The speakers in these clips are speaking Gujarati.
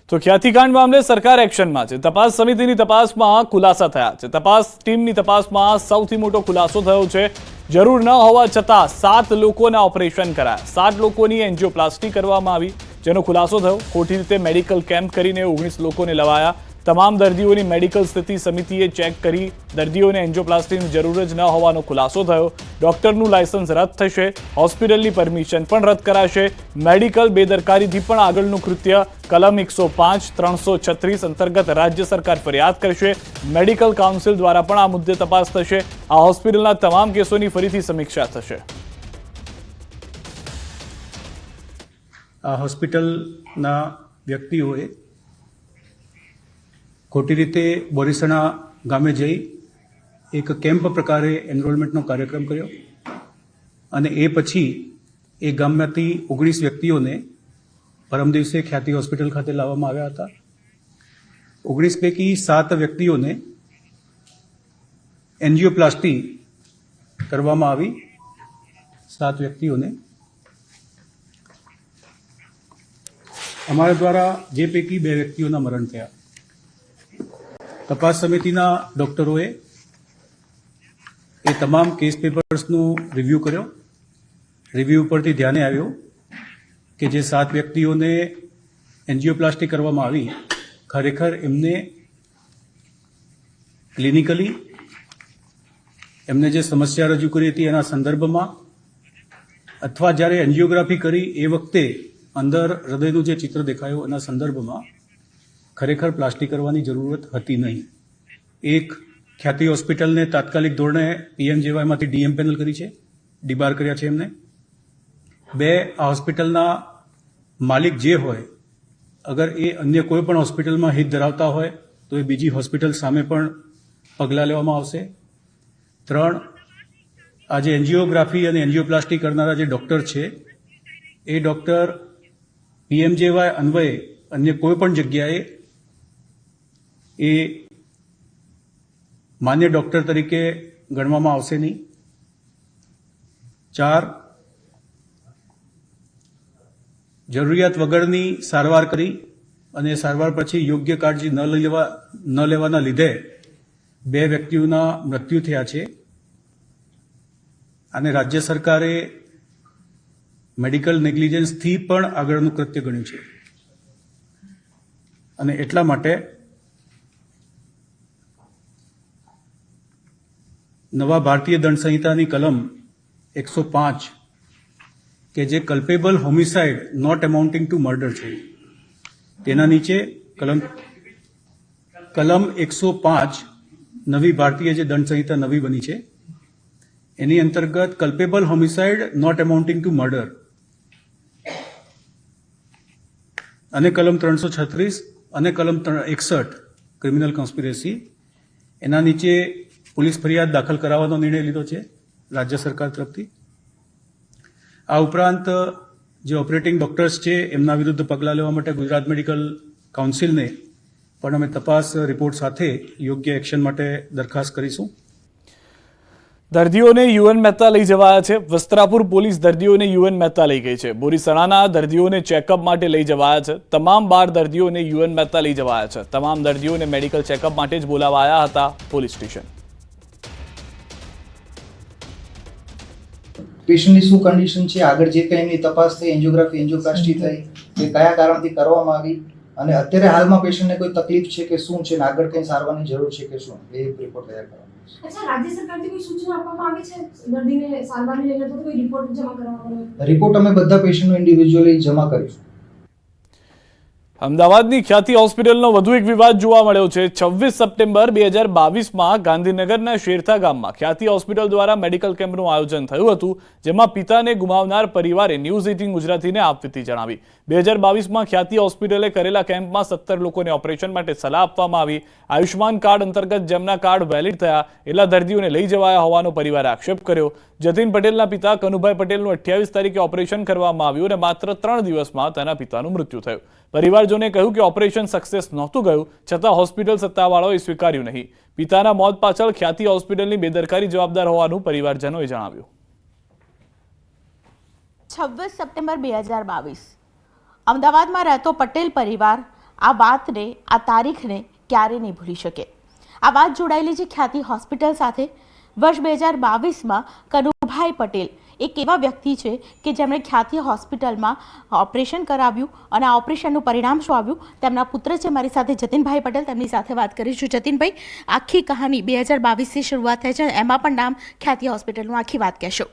તો ખ્યાતિકાંડ મામલે સરકાર એક્શનમાં છે। તપાસ સમિતિની તપાસમાં ખુલાસા થયા છે। તપાસ ટીમની તપાસમાં સૌથી મોટો ખુલાસો થયો છે। જરૂર ન હોવા છતાં 7 લોકોના ઓપરેશન કરાયા। 7 લોકોની એન્જિયોપ્લાસ્ટી કરવામાં આવી, જેનો ખુલાસો થયો। ખોટી રીતે મેડિકલ કેમ્પ કરીને 19 લોકોને લવાયા। તમામ દર્દીઓની મેડિકલ સ્થિતિ સમિતિએ ચેક કરી। દર્દીઓને એન્જિયોપ્લાસ્ટીની જરૂર જ ન હોવાનો ખુલાસો થયો। ડોક્ટરનું લાયસન્સ રદ થશે, હોસ્પિટલની પરમિશન પણ રદ કરાશે। મેડિકલ બેદરકારીથી પણ આગળનું કૃત્ય કલમ 105, 336 અંતર્ગત રાજ્ય સરકાર ફરિયાદ કરશે। મેડિકલ કાઉન્સિલ દ્વારા પણ આ મુદ્દે તપાસ થશે। આ હોસ્પિટલના તમામ કેસોની ફરીથી સમીક્ષા થશે। આ હોસ્પિટલના વ્યક્તિઓએ ખોટી રીતે બોરીસણા ગામે જઈ એક કેમ્પ પ્રકારે એનરોલમેન્ટનો કાર્યક્રમ કર્યો અને એ પછી એ ગામમાંથી 19 વ્યક્તિઓને પરમ દિવસે ખ્યાતિ હોસ્પિટલ ખાતે લાવવામાં આવ્યા હતા। 19 પૈકી 7 વ્યક્તિઓને એન્જિયોપ્લાસ્ટી કરવામાં આવી। 7 વ્યક્તિઓને અમારા દ્વારા જે પૈકી 2 વ્યક્તિઓના મરણ થયા। તપાસ સમિતિના ડોક્ટરોએ એ તમામ કેસ પેપર્સનું રિવ્યૂ કર્યો। રિવ્યૂ પરથી ધ્યાને આવ્યું કે જે 7 વ્યક્તિઓને એન્જિયોપ્લાસ્ટી કરવામાં આવી, ખરેખર એમને ક્લિનિકલી એમને જે સમસ્યા રજૂ કરી હતી એના સંદર્ભમાં અથવા જ્યારે એન્જિયોગ્રાફી કરી એ વખતે અંદર હૃદયનું જે ચિત્ર દેખાયું એના સંદર્ભમાં ખરેખર પ્લાસ્ટી કરવાની જરૂરત હતી નહીં। એક, ખ્યાતિ હોસ્પિટલને તાત્કાલિક ધોરણે PMJYમાંથી DM પેનલ કરી છે, ડિબાર કર્યા છે એમને। 2, આ હોસ્પિટલના માલિક જે હોય અગર એ અન્ય કોઈ પણ હોસ્પિટલમાં હિત ધરાવતા હોય તો એ બીજી હોસ્પિટલ સામે પણ પગલાં લેવામાં આવશે। 3, આ જે એન્જિયોગ્રાફી અને એન્જિયોપ્લાસ્ટી કરનારા જે ડૉક્ટર છે એ ડૉક્ટર PMJY અન્વયે અન્ય કોઈ પણ જગ્યાએ એ માન્ય ડૉક્ટર તરીકે ગણવામાં આવશે નહીં। 4, જરૂરિયાત વગરની સારવાર કરી અને સારવાર પછી યોગ્ય કાળજી ન લેવાના લીધે 2 વ્યક્તિઓના મૃત્યુ થયા છે અને રાજ્ય સરકારે મેડિકલ નેગ્લિજન્સથી પણ આગળનું કૃત્ય ગણ્યું છે અને એટલા માટે નવા ભારતીય દંડ સંહિતાની કલમ 105 કે જે culpable homicide not amounting to murder છે તેના નીચે કલમ 105 નવી ભારતીય જે દંડ સંહિતા નવી બની છે એની અંતર્ગત culpable homicide not amounting to murder અને કલમ 336 અને કલમ 61 ક્રિમિનલ કોન્સ્પિરસી એના નીચે પોલીસ ફરિયાદ દાખલ કરાવવાનો નિર્ણય લીધો છે રાજ્ય સરકાર તરફથી। આ ઉપરાંત જે ઓપરેટિંગ ડોક્ટર્સ છે એમના વિરુદ્ધ પગલાં લેવા માટે ગુજરાત મેડિકલ કાઉન્સિલને પણ અમે તપાસ રિપોર્ટ સાથે યોગ્ય એક્શન માટે દરખાસ્ત કરીશું। દર્દીઓને UN મહેતા લઈ જવાયા છે। વસ્ત્રાપુર પોલીસ દર્દીઓને UN મહેતા લઈ ગઈ છે। બોરીસણાના દર્દીઓને ચેકઅપ માટે લઈ જવાયા છે। તમામ 12 દર્દીઓને UN મહેતા લઈ જવાયા છે। તમામ દર્દીઓને મેડિકલ ચેકઅપ માટે જ બોલાવાયા હતા પોલીસ સ્ટેશન। પેશન્ટની શું કન્ડિશન છે, આગળ જે કંઈ એમની તપાસ થઈ, એન્જિયોગ્રાફી એન્જિયોપ્લાસ્ટી થઈ, એ કયા કારણથી કરવામાં આવી અને અત્યારે હાલમાં પેશન્ટને કોઈ તકલીફ છે કે શું છે ને આગળ કંઈ સારવારની જરૂર છે કે શું, એ રિપોર્ટ તૈયાર કરવામાં આવશે। અચ્છા, રાજ્ય સરકારથી કોઈ સૂચના આપવામાં આવી છે દર્દીને સારવારને લઈને, તો કોઈ રિપોર્ટ જમા કરવામાં આવે? રિપોર્ટ અમે બધા પેશન્ટનો ઇન્ડિવિજ્યુઅલી જમા કરીશું। અમદાવાદની ખ્યાતિ હોસ્પિટલનો વધુ એક વિવાદ જોવા મળ્યો છે। 26 સપ્ટેમ્બર 2022માં ગાંધીનગરના શેરથા ગામમાં ખ્યાતિ હોસ્પિટલ દ્વારા મેડિકલ કેમ્પનું આયોજન થયું હતું, જેમાં પિતાને ગુમાવનાર પરિવારે ન્યૂઝ 18 ગુજરાતીને આપવીતી જણાવી। 2022માં ખ્યાતિ હોસ્પિટલે કરેલા કેમ્પમાં 17 લોકોને ઓપરેશન માટે સલાહ આપવામાં આવી। આયુષ્માન કાર્ડ અંતર્ગત જેમના કાર્ડ વેલિડ થયા એટલા દર્દીઓને લઈ જવાયા હોવાનો પરિવારે આક્ષેપ કર્યો। જતીન પટેલના પિતા કનુભાઈ પટેલનું 28 તારીખે ઓપરેશન કરવામાં આવ્યું અને માત્ર 3 દિવસમાં તેના પિતાનું મૃત્યુ થયું। પરિવારજોને કહ્યું કે ઓપરેશન સક્સેસ નહોતું ગયું, છતાં હોસ્પિટલ સત્તાવાળાઓએ સ્વીકાર્યું નહીં। પિતાના મોત પાછળ ખ્યાતિ હોસ્પિટલની બેદરકારી જવાબદાર હોવાનું પરિવારજનોએ જણાવ્યું। 26 સપ્ટેમ્બર 2022 અમદાવાદમાં રહેતો પટેલ પરિવાર આ વાતને, આ તારીખને ક્યારે નહીં ભૂલી શકે. આ વાત જોડાયેલી છે ખ્યાતિ હોસ્પિટલ સાથે. વર્ષ 2022માં કનુભાઈ પટેલ એક એવા વ્યક્તિ છે કે જેમણે ખ્યાતિ હોસ્પિટલમાં ઓપરેશન કરાવ્યું અને આ ઓપરેશનનું પરિણામ શું આવ્યું, તેમના પુત્ર છે મારી સાથે જતીનભાઈ પટેલ, તેમની સાથે વાત કરીશું. જતીનભાઈ, આખી કહાની 2022થી શરૂઆત થઈ છે, એમાં પણ નામ ખ્યાતિ હોસ્પિટલનું, આખી વાત કહેશો.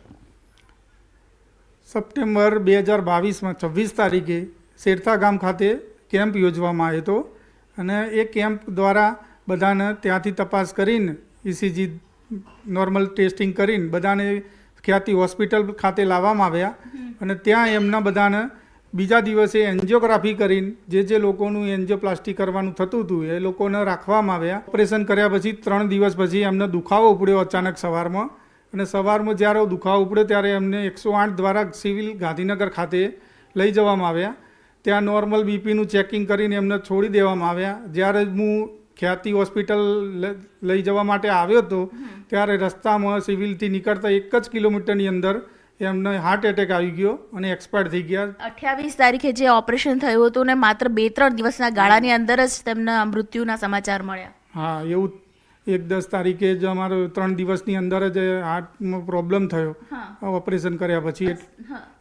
સપ્ટેમ્બર 2022માં 26 તારીખે શેરથા ગામ ખાતે કેમ્પ યોજવામાં આવ્યો હતો અને એ કેમ્પ દ્વારા બધાને ત્યાંથી તપાસ કરીને ECG નોર્મલ ટેસ્ટિંગ કરીને બધાને ખ્યાતિ હોસ્પિટલ ખાતે લાવવામાં આવ્યા અને ત્યાં એમના બધાને બીજા દિવસે એન્જિયોગ્રાફી કરીને જે લોકોનું એન્જિયોપ્લાસ્ટી કરવાનું થતું હતું એ લોકોને રાખવામાં આવ્યા. ઓપરેશન કર્યા પછી 3 દિવસ પછી એમને દુખાવો ઉપડ્યો અચાનક સવારમાં, અને સવારમાં જ્યારે દુખાવો ઉપડ્યો ત્યારે એમને 108 દ્વારા સિવિલ ગાંધીનગર ખાતે લઈ જવામાં આવ્યા. ત્યાં નોર્મલ બીપીનું ચેકિંગ કરીને એમને છોડી દેવામાં આવ્યા. જ્યારે હું ખ્યાતિ હોસ્પિટલ લઈ જવા માટે આવ્યો હતો ત્યારે રસ્તામાં સિવિલથી નીકળતા 1 જ કિલોમીટરની અંદર એમને હાર્ટ એટેક આવી ગયો અને એક્સપાયર થઈ ગયા. 28 તારીખે જે ઓપરેશન થયું હતું ને માત્ર 2-3 દિવસના ગાળાની અંદર જ તેમના મૃત્યુના સમાચાર મળ્યા. હા, એવું 1-10 તારીખે જ અમારો 3 દિવસની અંદર જ હાર્ટમાં પ્રોબ્લેમ થયો ઓપરેશન કર્યા પછી,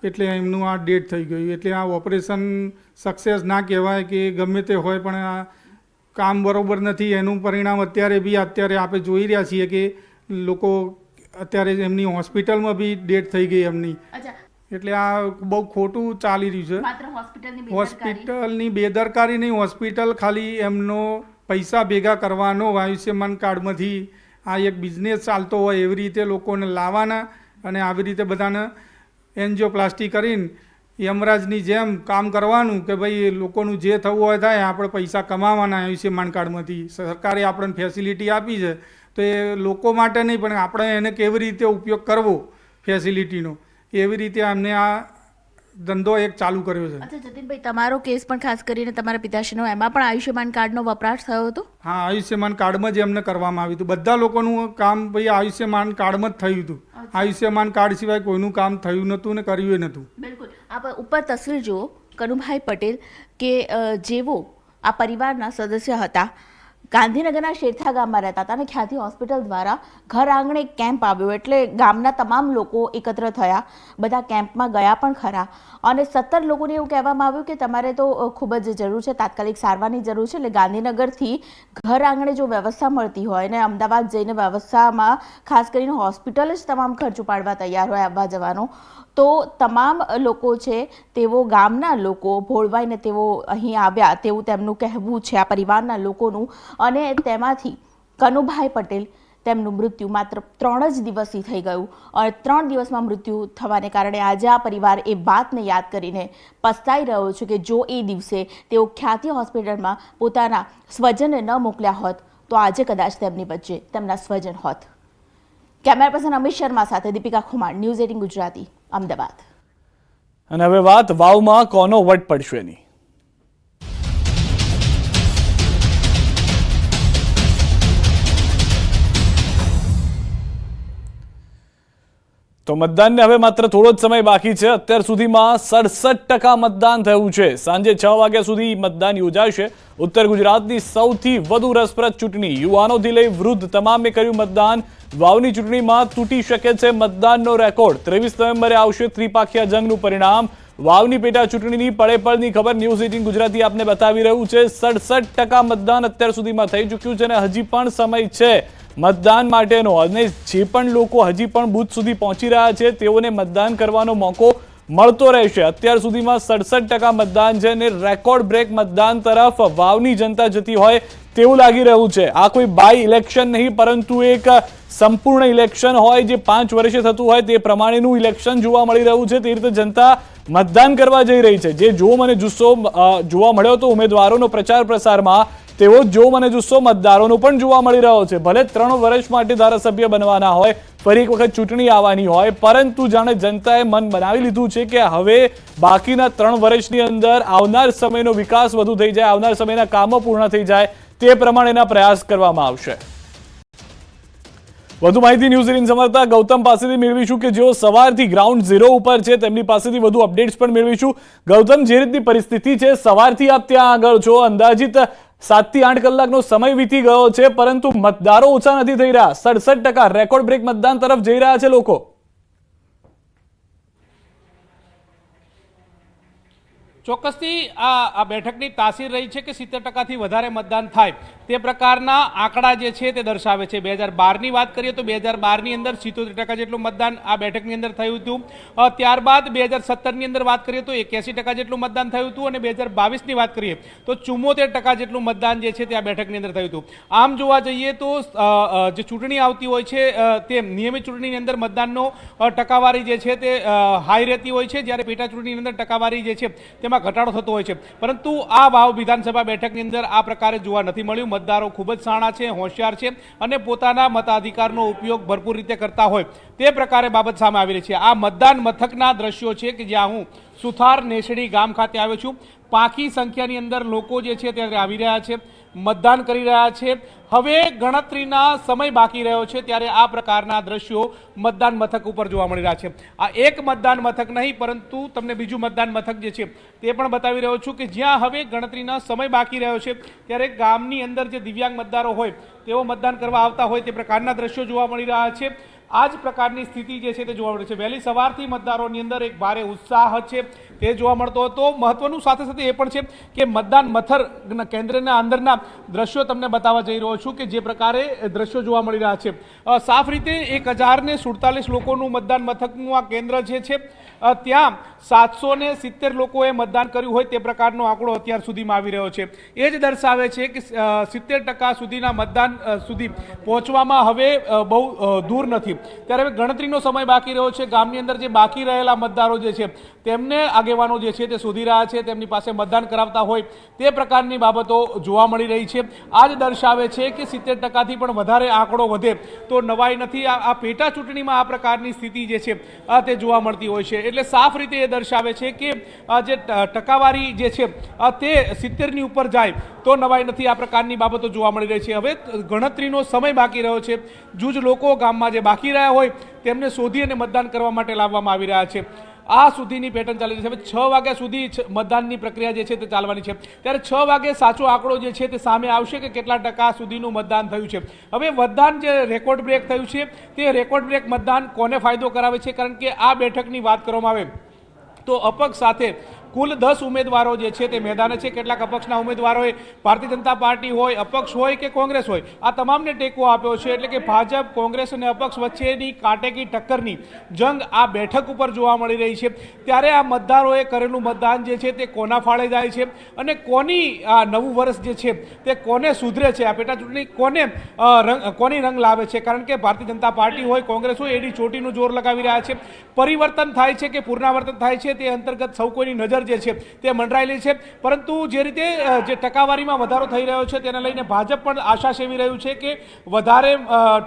એટલે એમનું આ ડેથ થઈ ગયું. એટલે આ ઓપરેશન સક્સેસ ના કહેવાય કે ગમે તે હોય, પણ આ કામ બરોબર નથી. એનું પરિણામ અત્યારે આપણે જોઈ રહ્યા છીએ કે લોકો અત્યારે એમની હોસ્પિટલમાં બી ડેથ થઈ ગઈ એમની. એટલે આ બહુ ખોટું ચાલી રહ્યું છે. હોસ્પિટલની બેદરકારી નહીં, હોસ્પિટલ ખાલી એમનો પૈસા ભેગા કરવાનો આયુષ્યમાન કાર્ડમાંથી આ એક બિઝનેસ ચાલતો હોય એવી રીતે લોકોને લાવવાના અને આવી રીતે બધાને એન્જિયોપ્લાસ્ટી કરીને યમરાજની જેમ કામ કરવાનું કે ભાઈ લોકોનું જે થવું હોય થાય, આપણે પૈસા કમાવાના આયુષ્યમાન કાર્ડમાંથી. સરકારે આપણને ફેસિલિટી આપી છે તો એ લોકો માટે નહીં, પણ આપણે એને કેવી રીતે ઉપયોગ કરવો ફેસિલિટીનો, એવી રીતે અમને આ ધંધો એક ચાલુ કર્યો છે. અચ્છા જતીનભાઈ, તમારો કેસ પણ ખાસ કરીને તમારા પિતાશ્રીનો, એમાં પણ આયુષ્યમાન કાર્ડનો વપરાશ થયો હતો? હા, આયુષ્યમાન કાર્ડમાં જ એમને કરવામાં આવ્યું હતું. બધા લોકોનું કામ ભાઈ આયુષ્યમાન કાર્ડમાં જ થયું હતું. આયુષ્યમાન કાર્ડ સિવાય કોઈનું કામ થયું નહોતું ને કર્યું નહોતું. બિલકુલ. આપ ઉપર તસવીર જુઓ, કનુભાઈ પટેલ કે જેવો આ પરિવારના સદસ્ય હતા, ગાંધીનગરના શેરથા ગામમાં રહેતા હતા અને ખ્યાતિ હોસ્પિટલ દ્વારા ઘર આંગણે કેમ્પ આવ્યો એટલે ગામના તમામ લોકો એકત્ર થયા. બધા કેમ્પમાં ગયા પણ ખરા અને 17 લોકોને એવું કહેવામાં આવ્યું કે તમારે તો ખૂબ જ જરૂર છે, તાત્કાલિક સારવારની જરૂર છે, એટલે ગાંધીનગરથી ઘર આંગણે જો વ્યવસ્થા મળતી હોય ને અમદાવાદ જઈને વ્યવસ્થામાં ખાસ કરીને હોસ્પિટલ જ તમામ ખર્ચ ઉપાડવા તૈયાર હોય આવવા જવાનો, તો તમામ લોકો છે તેઓ ગામના લોકો ભોળવાઈને તેઓ અહીં આવ્યા તેવું તેમનું કહેવું છે, આ પરિવારના લોકોનું. અને તેમાંથી કનુભાઈ પટેલ, તેમનું મૃત્યુ માત્ર 3 જ દિવસથી થઈ ગયું અને 3 દિવસમાં મૃત્યુ થવાને કારણે આજે આ પરિવાર એ વાતને યાદ કરીને પસ્તાઈ રહ્યો છે કે જો એ દિવસે તેઓ ખ્યાતિ હોસ્પિટલમાં પોતાના સ્વજનને ન મોકલ્યા હોત તો આજે કદાચ તેમની વચ્ચે તેમના સ્વજન હોત. કેમેરા પર્સન અમિત શર્મા સાથે દીપિકા ખુમાર, ન્યૂઝ 18 ગુજરાતી, અમદાવાદ. અને હવે વાત વાવમાં કોનો વટ પડશે એની. તો મતદાનને હવે માત્ર થોડો જ સમય બાકી છે. અત્યાર સુધીમાં 67% મતદાન થયું છે. સાંજે 6 વાગ્યા સુધી મતદાન યોજાશે. ઉત્તર ગુજરાતની સૌથી વધુ રસપ્રદ ચૂંટણી, યુવાનોથી લઈ વૃદ્ધ તમામે કર્યું મતદાન. વાવની ચૂંટણીમાં તૂટી શકે છે મતદાનનો રેકોર્ડ. 23 નવેમ્બરે આવશે ત્રિપાખીયા જંગનું પરિણામ. વાવની પેટા ચૂંટણીની પળેપળની ખબર ન્યૂઝ 18 ગુજરાતી આપને બતાવી રહ્યું છે. 67% મતદાન અત્યાર સુધીમાં થઈ ચૂક્યું છે અને હજી પણ સમય છે મતદાન માટેનો. અને જે પણ લોકો હજી પણ બૂથ સુધી પહોંચી રહ્યા છે તેઓને મતદાન કરવાનો મોકો મળતો રહેશે. અત્યાર સુધીમાં 67% મતદાન છે અને રેકોર્ડ બ્રેક મતદાન તરફ વાવની જનતા જતી હોય તેવું લાગી રહ્યું છે. આ કોઈ બાય ઇલેક્શન નહીં, પરંતુ એક સંપૂર્ણ ઇલેક્શન હોય જે 5 વર્ષે થતું હોય તે પ્રમાણેનું ઇલેક્શન જોવા મળી રહ્યું છે. તે રીતે જનતા મતદાન કરવા જઈ રહી છે. જે જોમ અને જુસ્સો જોવા મળ્યો હતો ઉમેદવારોનો પ્રચાર પ્રસારમાં, તેવો જો મને જુસ્સો મતદારોનો પણ જોવા મળી રહ્યો છે. ભલે 3 વર્ષ માટે ધારાસભ્ય બનવાના હોય, ફરી એક વખત ચૂંટણી આવવાની હોય, પરંતુ જાણે જનતાએ મન બનાવી લીધું છે કે હવે બાકીના 3 વર્ષની અંદર આવનાર સમયનો વિકાસ વધુ થઈ જાય, આવનાર સમયના કામો પૂર્ણ થઈ જાય તે પ્રમાણેના પ્રયાસ કરવામાં આવશે. વધુ માહિતી ન્યૂઝ 18 સમર્થક ગૌતમ પાસેથી મેળવીશું કે જેઓ સવારથી ગ્રાઉન્ડ ઝીરો ઉપર છે, તેમની પાસેથી વધુ અપડેટ્સ પણ મેળવીશું. ગૌતમ, જે રીતની પરિસ્થિતિ છે, સવારથી આપ ત્યાં આગળ છો, અંદાજિત 7 થી 8 કલાકનો સમય વીતી ગયો છે, પરંતુ મતદારો ઓછા નથી થઈ રહ્યા. 67% રેકોર્ડ બ્રેક મતદાન તરફ જઈ રહ્યા છે લોકો. ચોક્કસથી આ બેઠકની તાસીર રહી છે કે 70%થી વધારે મતદાન થાય તે પ્રકારના આંકડા જે છે તે દર્શાવે છે. 2012ની વાત કરીએ તો 2012ની અંદર 77% જેટલું મતદાન આ બેઠકની અંદર થયું હતું. ત્યારબાદ 2017ની અંદર વાત કરીએ તો 81% જેટલું મતદાન થયું હતું, અને 2022ની વાત કરીએ તો 74% જેટલું મતદાન જે છે તે આ બેઠકની અંદર થયું હતું. આમ જોવા જઈએ તો જે ચૂંટણી આવતી હોય છે તે નિયમિત ચૂંટણીની અંદર મતદાનનો ટકાવારી જે છે તે હાઈ રહેતી હોય છે, જ્યારે પેટા ચૂંટણીની અંદર ટકાવારી જે છે તેમાં ઘટાડો થતો હોય છે. પરંતુ આ વાવ વિધાનસભા બેઠકની અંદર આ પ્રકારે જોવા નથી મળ્યું. મતદારો ખૂબ જ શાણા છે, હોશિયાર છે, અને પોતાના મતાધિકારનો ઉપયોગ ભરપૂર રીતે કરતા હોય તે પ્રકારે બાબત સામે આવી રહી છે. આ મતદાન મથકના દ્રશ્યો છે કે જ્યાં હું સુથાર નેસડી ગામ ખાતે આવ્યો છું. પાંખી સંખ્યાની અંદર લોકો જે છે તે આવી રહ્યા છે, મતદાન કરી રહ્યા છે. હવે ગણતરીના સમય બાકી રહ્યો છે, ત્યારે આ પ્રકારના દ્રશ્યો મતદાન મથક ઉપર જોવા મળી રહ્યા છે. આ એક મતદાન મથક નહીં, પરંતુ તમને બીજું મતદાન મથક જે છે તે પણ બતાવી રહ્યો છું કે જ્યાં હવે ગણતરીના સમય બાકી રહ્યો છે, ત્યારે ગામની અંદર જે દિવ્યાંગ મતદારો હોય તેઓ મતદાન કરવા આવતા હોય તે પ્રકારના દ્રશ્યો જોવા મળી રહ્યા છે. આ જ પ્રકારની સ્થિતિ જે છે તે જોવા મળે છે. વહેલી સવારથી મતદારોની અંદર એક ભારે ઉત્સાહ છે તે જોવા મળતો હતો. મહત્વનું સાથે સાથે એ પણ છે કે મતદાન મથક કેન્દ્રના અંદરના દ્રશ્યો તમને બતાવવા જઈ રહ્યો છું કે જે પ્રકારે દ્રશ્યો જોવા મળી રહ્યા છે. સાફ રીતે 1047 લોકોનું મતદાન મથકનું આ કેન્દ્ર જે છે ત્યાં 770 લોકોએ મતદાન કર્યું હોય તે પ્રકારનો આંકડો અત્યાર સુધીમાં આવી રહ્યો છે. એ જ દર્શાવે છે કે 70% સુધીના મતદાન સુધી પહોંચવામાં હવે બહુ દૂર નથી. ત્યારે હવે ગણતરીનો સમય બાકી રહ્યો છે. ગામની અંદર જે બાકી રહેલા મતદારો જે છે તેમને આગેવાનો જે છે તે શોધી રહ્યા છે, તેમની પાસે મતદાન કરાવતા હોય તે પ્રકારની બાબતો જોવા મળી રહી છે. આ જ દર્શાવે છે કે 70%થી પણ વધારે આંકડો વધે તો નવાઈ નથી. આ પેટા ચૂંટણીમાં આ પ્રકારની સ્થિતિ જે છે તે જોવા મળતી હોય છે. એટલે સાફ રીતે એ દર્શાવે છે કે જે ટકાવારી જે છે તે 70ની ઉપર જાય તો નવાઈ નથી. આ પ્રકારની બાબતો જોવા મળી રહી છે. હવે ગણતરીનો સમય બાકી રહ્યો છે. જૂજ લોકો ગામમાં જે બાકી રહ્યા હોય તેમને શોધી અને મતદાન કરવા માટે લાવવામાં આવી રહ્યા છે. આ સુધીની પેટર્ન ચાલી રહી છે. હવે 6 વાગ્યા સુધી મતદાનની પ્રક્રિયા જે છે તે ચાલવાની છે. ત્યારે 6 વાગે સાચો આંકડો જે છે તે સામે આવશે કે કેટલા ટકા સુધીનું મતદાન થયું છે. હવે મતદાન જે રેકોર્ડ બ્રેક થયું છે તે રેકોર્ડ બ્રેક મતદાન કોને ફાયદો કરાવે છે? કારણ કે આ બેઠકની વાત કરવામાં આવે તો અપક્ષ સાથે કુલ 10 ઉમેદવારો જે છે તે મેદાને છે. કેટલાક અપક્ષના ઉમેદવારોએ ભારતીય જનતા પાર્ટી હોય, અપક્ષ હોય કે કોંગ્રેસ હોય, આ તમામને ટેકો આપ્યો છે. એટલે કે ભાજપ, કોંગ્રેસ અને અપક્ષ વચ્ચેની કાંટેકી ટક્કરની જંગ આ બેઠક ઉપર જોવા મળી રહી છે. ત્યારે આ મતદારોએ કરેલું મતદાન જે છે તે કોના ફાળે જાય છે અને કોની આ નવું વર્ષ જે છે તે કોને સુધરે છે, આ પેટા ચૂંટણી કોની રંગ લાવે છે? કારણ કે ભારતીય જનતા પાર્ટી હોય, કોંગ્રેસ હોય, એડી ચોટીનું જોર લગાવી રહ્યા છે. પરિવર્તન થાય છે કે પુનરાવર્તન થાય છે તે અંતર્ગત સૌ કોઈની નજર જે છે તે મંડરાયેલી છે. પરંતુ જે રીતે જે ટકાવારીમાં વધારો થઈ રહ્યો છે તેને લઈને ભાજપ પણ આશા સેવી રહ્યું છે કે વધારે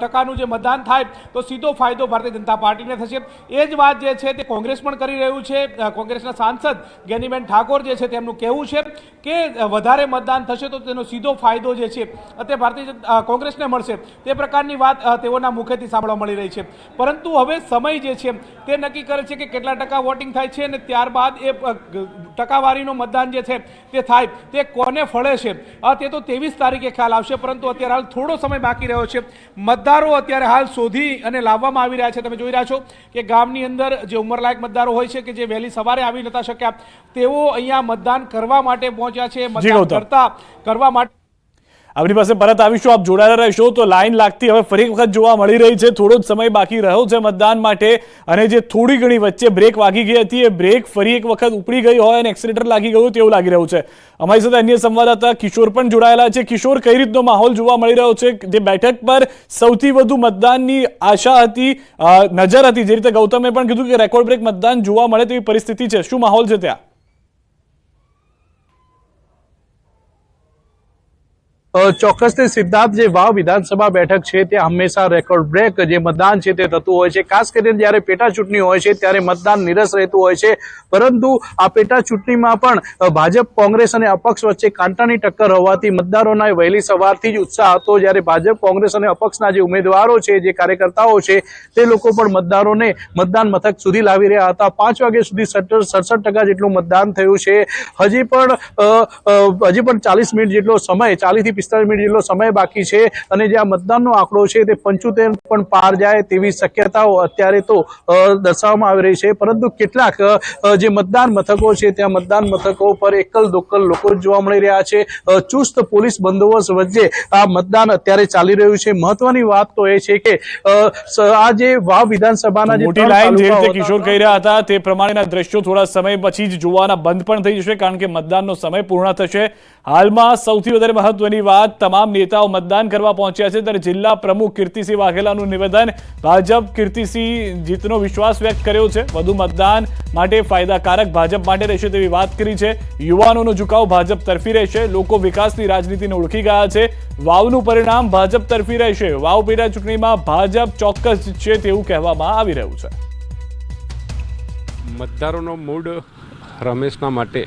ટકાનું જે મતદાન થાય તો સીધો ફાયદો ભારતીય જનતા પાર્ટીને થશે. એ જ વાત જે છે તે કોંગ્રેસ પણ કરી રહ્યું છે. કોંગ્રેસના સાંસદ જ્ઞાનીબેન ઠાકોર જે છે તેમનું કહેવું છે કે વધારે મતદાન થશે તો તેનો સીધો ફાયદો જે છે તે ભારતીય કોંગ્રેસને મળશે. તે પ્રકારની વાત તેઓના મુખેથી સાંભળવા મળી રહી છે. પરંતુ હવે સમય જે છે તે નક્કી કરે છે કે કેટલા ટકા વોટિંગ થાય છે અને ત્યારબાદ એ ટકાવારીનો મતદાન જે છે તે થાય તે કોને ફળે છે તે તો 23 તારીખે ખ્યાલ આવશે. પરંતુ અત્યારે હાલ થોડો સમય બાકી રહ્યો છે. મતદારો અત્યારે હાલ શોધી અને લાવવામાં આવી રહ્યા છે. તમે જોઈ રહ્યા છો કે ગામની અંદર જે ઉંમરલાયક મતદારો હોય છે કે જે વહેલી સવારે આવી નતા શક્યા તેઓ અહીંયા મતદાન કરવા માટે પહોંચ્યા છે. મતદાન કરવા માટે આપણી પાસે પરત આવીશું, આપ જોડાયેલા રહેશો. તો લાઈન લાગતી હવે ફરી વખત જોવા મળી રહી છે. થોડો જ સમય બાકી રહ્યો છે મતદાન માટે, અને જે થોડી ઘણી વચ્ચે બ્રેક વાગી ગઈ હતી એ બ્રેક ફરી એક વખત ઉપડી ગઈ હોય અને એક્સિલેટર લાગી ગયું તેવું લાગી રહ્યું છે. અમારી સાથે અન્ય સંવાદદાતા કિશોર પણ જોડાયેલા છે. કિશોર, કઈ રીતનો માહોલ જોવા મળી રહ્યો છે? જે બેઠક પર સૌથી વધુ મતદાનની આશા હતી, નજર હતી, જે રીતે ગૌતમે પણ કીધું કે રેકોર્ડ બ્રેક મતદાન જોવા મળે તેવી પરિસ્થિતિ છે, શું માહોલ છે ત્યાં? ચોક્કસથી સિદ્ધાર્થ જે વાવ વિધાનસભા બેઠક છે તે હંમેશા રેકોર્ડ બ્રેક જે મતદાન છે તે થતું હોય છે. ખાસ કરીને જ્યારે પેટા ચૂંટણી હોય છે ત્યારે મતદાન નીરસ રહેતું હોય છે, પરંતુ આ પેટા ચૂંટણીમાં પણ ભાજપ, કોંગ્રેસ અને અપક્ષ વચ્ચે કાંટાની ટક્કર હોવાથી મતદારોના વહેલી સવારથી જ ઉત્સાહ હતો. જ્યારે ભાજપ, કોંગ્રેસ અને અપક્ષના જે ઉમેદવારો છે, જે કાર્યકર્તાઓ છે, તે લોકો પણ મતદારોને મતદાન મથક સુધી લાવી રહ્યા હતા. 5 વાગ્યા સુધી 67% જેટલું મતદાન થયું છે. હજી પણ 40 મિનિટ જેટલો સમય, 40 થી 45 મિનિટ જેટલો સમય બાકી છે અને જે આ મતદાનનો આંકડો છે તે 75 પણ પાર જાય તેવી શક્યતાઓ અત્યારે તો દર્શાવવામાં આવી રહી છે. પરંતુ કેટલાક જે મતદાન મથકો છે ત્યાં મતદાન મથકો પર એકલ દોકલ લોકો જોવા મળી રહ્યા છે. ચુસ્ત પોલીસ બંદોબસ્ત વચ્ચે આ મતદાન અત્યારે ચાલી રહ્યું છે. મહત્વની વાત તો એ છે કે આ જે વાવ વિધાનસભાના જે મોટી લાઈન જે રીતે કિશોર કહી રહ્યા હતા તે પ્રમાણેના દ્રશ્યો થોડા સમય પછી જ જોવાના બંધ પણ થઈ જશે, કારણ કે મતદાનનો સમય પૂર્ણ થશે. હાલમાં સૌથી વધારે મહત્વની વાત, તમામ નેતાઓ મતદાન કરવા પહોંચ્યા છે. ત્યારે જિલ્લા પ્રમુખ કીર્તિસિંહ વાઘેલાનું નિવેદન, ભાજપ કીર્તિસિંહ જીતનો વિશ્વાસ વ્યક્ત કર્યો છે. વધુ મતદાન માટે ફાયદાકારક ભાજપ માટે રહેશે તેવી વાત કરી છે. યુવાનોનો ઝુકાવ ભાજપ તરફી રહેશે. લોકો વિકાસની રાજનીતિને ઓળખી ગયા છે. વાવનું પરિણામ ભાજપ તરફી રહેશે. વાવ પેટા ચૂંટણીમાં ભાજપ ચોક્કસ જીતશે તેવું કહેવામાં આવી રહ્યું છે. મતદારોનો મૂડ રમેશના માટે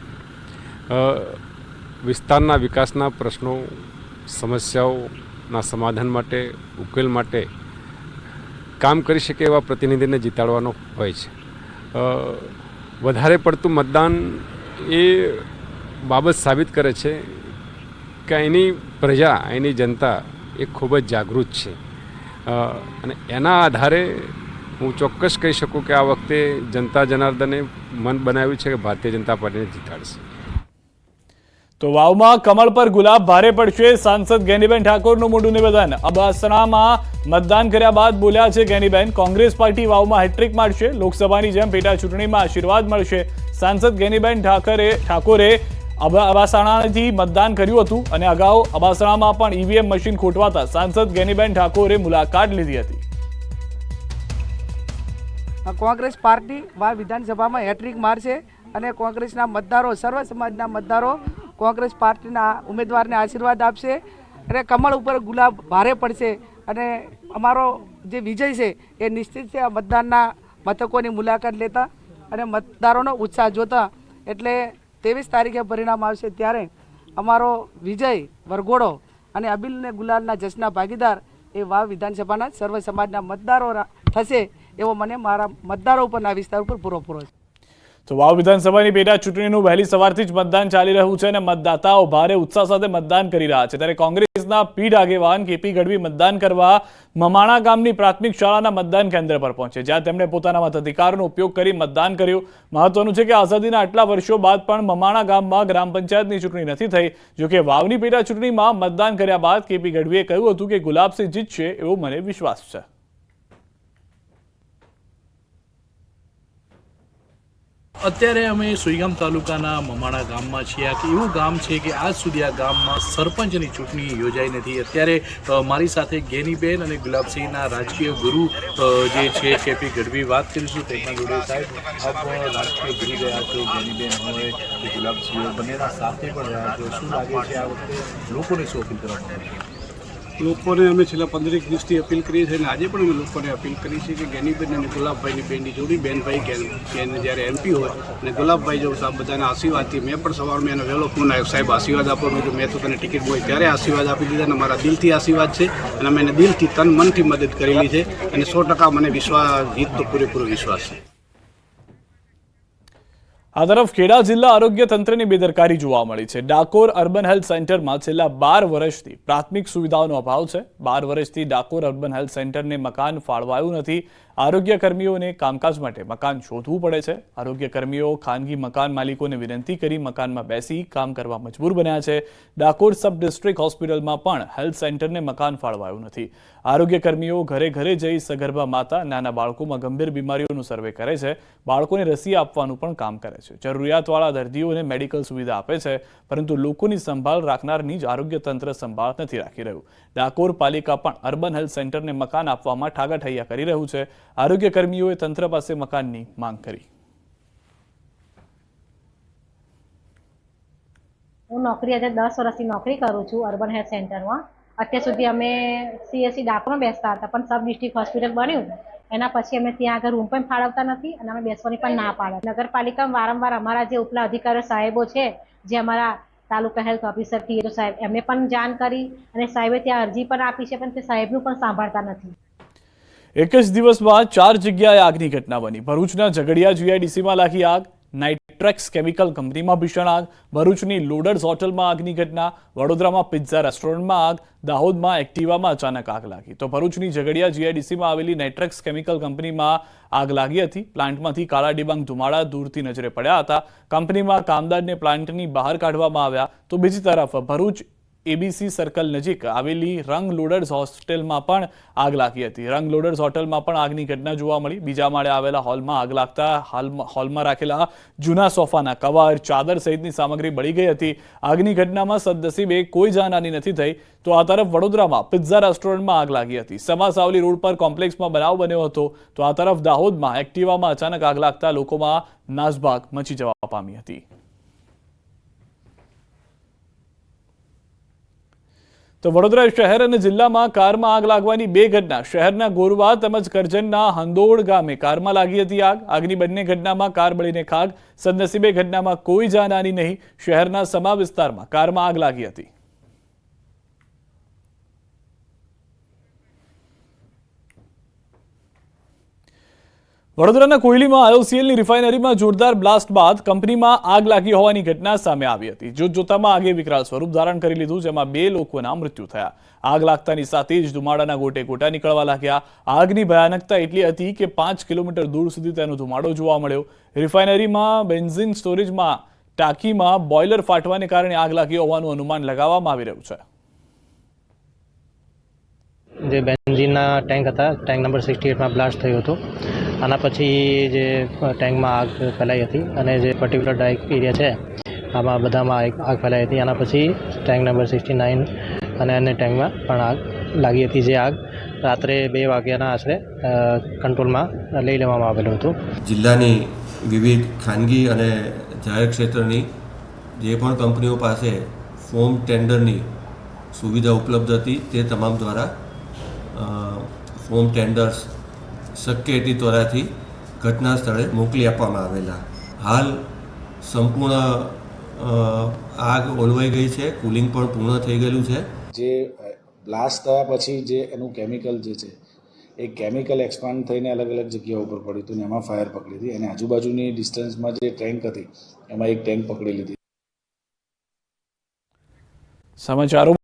વિસ્તારના વિકાસના પ્રશ્નો, સમસ્યાઓના સમાધાન માટે, ઉકેલ માટે કામ કરી શકે એવા પ્રતિનિધિને જીતાડવાનો હોય છે. વધારે પડતું મતદાન એ બાબત સાબિત કરે છે કે અહીંની પ્રજા, અહીંની જનતા એ ખૂબ જ જાગૃત છે અને એના આધારે હું ચોક્કસ કહી શકું કે આ વખતે જનતા જનાર્દને મન બનાવ્યું છે કે ભારતીય જનતા પાર્ટીને જીતાડશે. તો વાવમાં કમળ પર ગુલાબ ભારે પડશે, સાંસદ ગેનીબેન ઠાકોરનું મોટું નિવેદન. અબડાસામાં મતદાન કર્યા બાદ બોલ્યા છે ગેનીબેન, કોંગ્રેસ પાર્ટી વાવમાં હેટ્રિક મારશે. લોકસભાની જેમ પેટા ચૂંટણીમાં આશીર્વાદ મળશે. સાંસદ ગેનીબેન ઠાકોરે અબડાસાથી મતદાન કર્યું હતું અને અગાઉ અબડાસામાં પણ ઈવીએમ મશીન ખોટવાતા સાંસદ ગેનીબેન ઠાકોરે મુલાકાત લીધી હતી. કોંગ્રેસ પાર્ટી વાવ વિધાનસભામાં હેટ્રિક મારશે અને કોંગ્રેસના મતદારો, સર્વ સમાજના મતદારો કોંગ્રેસ પાર્ટીના ઉમેદવારને આશીર્વાદ આપશે અને કમળ ઉપર ગુલાબ ભારે પડશે અને અમારો જે વિજય છે એ નિશ્ચિત છે. આ મતદાનના મથકોની મુલાકાત લેતા અને મતદારોનો ઉત્સાહ જોતા, એટલે 23 તારીખે પરિણામ આવશે ત્યારે અમારો વિજય વરઘોડો અને અબીલ ને ગુલાલના જશ્નના ભાગીદાર એ વાવ વિધાનસભાના સર્વ સમાજના મતદારો થશે એવો મને મારા મતદારો ઉપરના વિસ્તાર ઉપર પૂરો છે. તો વાવ વિધાનસભાની પેટા ચૂંટણીનું વહેલી સવારથી જ મતદાન ચાલી રહ્યું છે અને મતદાતાઓ ભારે ઉત્સાહ સાથે મતદાન કરી રહ્યા છે. ત્યારે કોંગ્રેસના પીઢ આગેવાન કેપી ગઢવી મતદાન કરવા મમાણા ગામની પ્રાથમિક શાળાના મતદાન કેન્દ્ર પર પહોંચે, જ્યાં તેમણે પોતાના મતાધિકારનો ઉપયોગ કરી મતદાન કર્યું. મહત્વનું છે કે આઝાદીના આટલા વર્ષો બાદ પણ મમાણા ગામમાં ગ્રામ પંચાયતની ચૂંટણી નથી થઈ. જોકે વાવની પેટા ચૂંટણીમાં મતદાન કર્યા બાદ કેપી ગઢવીએ કહ્યું હતું કે ગુલાબસિંહ જીતશે એવો મને વિશ્વાસ છે. અત્યારે અમે સુઈગામ તાલુકાના મમાણા ગામમાં છીએ. આ એવું ગામ છે કે આજ સુધી આ ગામમાં સરપંચની ચૂંટણી યોજાઈ નથી. અત્યારે મારી સાથે ગેનીબેન અને ગુલાબસિંહના રાજકીય ગુરુ જે છે કેપી ગઢવી વાત કરીશું તેમના જોડે. સાહેબ, આપ રાજકીય ગુરુ રહ્યા છો, ગેનીબેન હોય કે ગુલાબસિંહ બંનેના સાથે પણ રહ્યા છો, શું લાગે છે આ વખતે લોકોને શું અપીલ કરવામાં આવે છે? લોકોને અમે છેલ્લા 15 દિવસથી અપીલ કરીએ છીએ અને આજે પણ અમે લોકોને અપીલ કરી છે કે ગેનીબેન અને ગુલાબભાઈની બેનની જોડી, બેનભાઈ જ્યારે MP હોય અને ગુલાબભાઈ જો સાહેબ બધાના આશીર્વાદથી, મેં પણ સવારમાં એને વહેલો ફોન આવ્યો, સાહેબ આશીર્વાદ આપો. મેં તો તને ટિકિટ હોય ત્યારે આશીર્વાદ આપી દીધા અને મારા દિલથી આશીર્વાદ છે અને અમે એને દિલથી તન મનથી મદદ કરેલી છે અને 100% મને વિશ્વાસ, જીત તો પૂરેપૂરો વિશ્વાસ છે. આ તરફ ખેડા જિલ્લા આરોગ્ય તંત્રની બેદરકારી જોવા મળી છે. ડાકોર અર્બન હેલ્થ સેન્ટરમાં છેલ્લા 12 વર્ષથી પ્રાથમિક સુવિધાઓનો અભાવ છે. 12 વર્ષથી ડાકોર અર્બન હેલ્થ સેન્ટરને મકાન ફાળવાયું નથી. આરોગ્ય કર્મીઓને કામકાજ માટે મકાન શોધવું પડે છે. આરોગ્ય કર્મીઓ ખાનગી મકાન માલિકોને વિનંતી કરી મકાનમાં બેસી કામ કરવા મજબૂર બન્યા છે. ડાકોર સબ ડિસ્ટ્રિક્ટ હોસ્પિટલમાં પણ હેલ્થ સેન્ટરને મકાન ફાળવાયું નથી. આરોગ્ય કર્મીઓ ઘરે ઘરે જઈ સગર્ભા માતા, નાના બાળકોમાં ગંભીર બીમારીઓનું સર્વે કરે છે. બાળકોને રસી આપવાનું પણ કામ કરે છે. જરૂરિયાતવાળા દર્દીઓને મેડિકલ સુવિધા આપે છે, પરંતુ લોકોની સંભાળ રાખનારની જ આરોગ્ય તંત્ર સંભાળ નથી રાખી રહ્યું. ડાકોર પાલિકા પણ અર્બન હેલ્થ સેન્ટરને મકાન આપવામાં ઠાગાઠૈયા કરી રહ્યું છે. આરોગ્ય કર્મીઓએ તંત્ર પાસે મકાનની માંગ કરી. હું નોકરી આજે 10 વર્ષથી નોકરી કરું છું અર્બન હેલ્થ સેન્ટરમાં. અત્યાર સુધી અમે CSC ડાકોરમાં બેસતા હતા, પણ સબ ડિસ્ટ્રિક્ટ હોસ્પિટલ બન્યું એના પછી અમે ત્યાં આગળ રૂમ પણ ફાળવતા નથી અને અમે બેસવાની પણ ના પાડે. નગરપાલિકામાં વારંવાર અમારા જે ઉપલા અધિકારીઓ સાહેબો છે, જે અમારા તાલુકા હેલ્થ ઓફિસર થી તો સાહેબ એમને પણ જાણ કરી અને સાહેબે ત્યાં અરજી પણ આપી છે, પણ તે સાહેબનું પણ સાંભળતા નથી. એક જ દિવસમાં 4 જગ્યાએ આગની ઘટના બની. ભરૂચના ઝઘડિયા GIDCમાં લાગી આગ, નાઇટ્રેક્સ કેમિકલ કંપનીમાં ભીષણ આગ, ભરૂચની લોડર્સ હોટલમાં આગની ઘટના, વડોદરામાં પિઝા રેસ્ટોરન્ટમાં આગ, દાહોદમાં એક્ટિવામાં અચાનક આગ લાગી. તો ભરૂચની ઝઘડિયા GIDCમાં આવેલી નાઇટ્રેક્સ કેમિકલ કંપનીમાં આગ લાગી હતી. પ્લાન્ટમાંથી કાળા ડિબાંગ ધુમાડા દૂરથી નજરે પડ્યા હતા. કંપનીમાં કામદારને પ્લાન્ટની બહાર કાઢવામાં આવ્યા. તો બીજી તરફ ભરૂચ ABC સર્કલ નજીક આવેલી રંગ લોડર્સ હોસ્ટેલમાં પણ આગ લાગી હતી. રંગ લોડર્સ હોટલમાં પણ આગની ઘટના જોવા મળી. બીજા માળે આવેલા હોલમાં આગ લાગતા હોલમાં રાખેલા જૂના સોફાના કવર, ચાદર સહિતની સામગ્રી બળી ગઈ હતી. આગની ઘટનામાં સદનસીબે કોઈ જાનહાની નથી થઈ. તો આ તરફ વડોદરામાં પિઝા રેસ્ટોરન્ટમાં આગ લાગી હતી. સમાસાવલી રોડ પર કોમ્પ્લેક્સમાં બનાવ બન્યો હતો. તો આ તરફ દાહોદમાં એક્ટિવામાં અચાનક આગ લાગતા લોકોમાં નાસભાગ મચી જવા પામી હતી. તો વડોદરા શહેર અને જિલ્લામાં કારમાં આગ લાગવાની 2 ઘટના. શહેરના ગોરવા તેમજ કરજણના હંદોડ ગામે કારમાં લાગી હતી આગ. આગની બંને ઘટનામાં કાર બળીને ખાક. સદનસીબે ઘટનામાં કોઈ જાનહાની નહીં. શહેરના સમા વિસ્તારમાં કારમાં આગ લાગી હતી. વડોદરાના કોયલીમાં IOCLની રિફાઇનરીમાં જોરદાર બ્લાસ્ટ બાદ કંપનીમાં આગ લાગી હોવાની ઘટના સામે આવી હતી. જોતજોતામાં આગે વિકરાળ સ્વરૂપ ધારણ કરી લીધું, જેમાં 2 લોકોના મૃત્યુ થયા. આગ લાગતાની સાથે જ ધુમાડાના ગોટે ગોટા નીકળવા લાગ્યા. આગની ભયાનકતા એટલી હતી કે 5 કિલોમીટર દૂર સુધી તેનો ધુમાડો જોવા મળ્યો. રિફાઇનરીમાં બેન્ઝિન સ્ટોરેજમાં ટાંકીમાં બોઇલર ફાટવાને કારણે આગ લાગી હોવાનું અનુમાન લગાવવામાં આવી રહ્યું છે. જે બેન્ઝિનના ટેન્ક હતા, ટેન્ક નંબર 68માં બ્લાસ્ટ થયો હતો. આના પછી જે ટેન્કમાં આગ ફેલાઈ હતી અને જે પર્ટિક્યુલર ડાયક એરિયા છે આમાં બધામાં આગ ફેલાઈ હતી. આના પછી ટેન્ક નંબર 69 અને અન્ય ટેન્કમાં પણ આગ લાગી હતી. જે આગ રાત્રે 2 વાગ્યાના આશરે કંટ્રોલમાં લઈ લેવામાં આવેલું હતું. જિલ્લાની વિવિધ ખાનગી અને જાહેર ક્ષેત્રની જે પણ કંપનીઓ પાસે ફોર્મ ટેન્ડરની સુવિધા ઉપલબ્ધ હતી તે તમામ દ્વારા ફોર્મ ટેન્ડર્સ શક્ય એટલી ત્વરાથી ઘટના સ્થળે મોકલી આપવામાં આવેલા. હાલ સંપૂર્ણ આગ ઓલવાઈ ગઈ છે, કુલિંગ પણ પૂર્ણ થઈ ગયેલું છે. જે બ્લાસ્ટ થયા પછી જે એનું કેમિકલ જે છે એ કેમિકલ એક્સપાન્ડ થઈને અલગ અલગ જગ્યાઓ ઉપર પડ્યું હતું ને એમાં ફાયર પકડી હતી અને આજુબાજુની ડિસ્ટન્સમાં જે ટેન્ક હતી એમાં એક ટેન્ક પકડી લીધી. સમાચારો